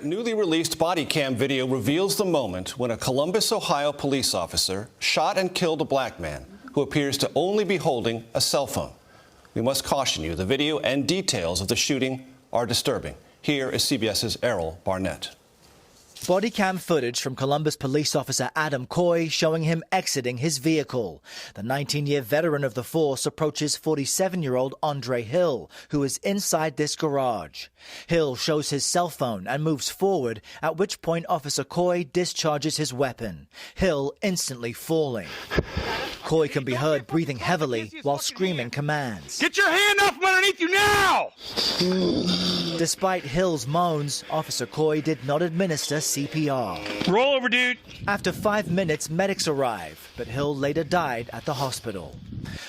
Newly released body cam video reveals the moment when a Columbus, Ohio police officer shot and killed a black man who appears to only be holding a cell phone. We must caution you, the video and details of the shooting are disturbing. Here is CBS's Errol Barnett. Body cam footage from Columbus police officer Adam Coy showing him exiting his vehicle. The 19-year veteran of the force approaches 47-year-old Andre Hill, who is inside this garage. Hill shows his cell phone and moves forward, at which point Officer Coy discharges his weapon, Hill instantly falling. Coy can be heard breathing heavily while screaming commands. Get your hand off from underneath you now! Despite Hill's moans, Officer Coy did not administer CPR. Roll over, dude. After 5 minutes, medics arrived, but Hill later died at the hospital.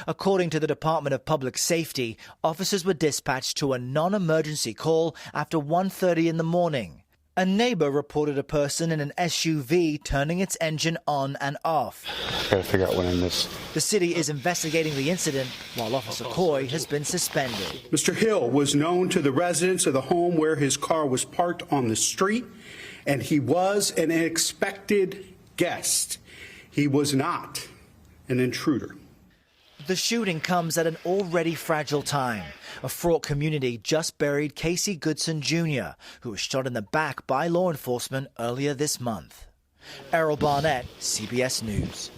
According to the Department of Public Safety, officers were dispatched to a non-emergency call after 1:30 in the morning. A neighbor reported a person in an SUV turning its engine on and off. Gotta figure out when I missed. The city is investigating the incident, while Officer Coy has been suspended. Mr. Hill was known to the residents of the home where his car was parked on the street, and he was an expected guest. He was not an intruder. The shooting comes at an already fragile time. A fraught community just buried Casey Goodson Jr., who was shot in the back by law enforcement earlier this month. Errol Barnett, CBS News.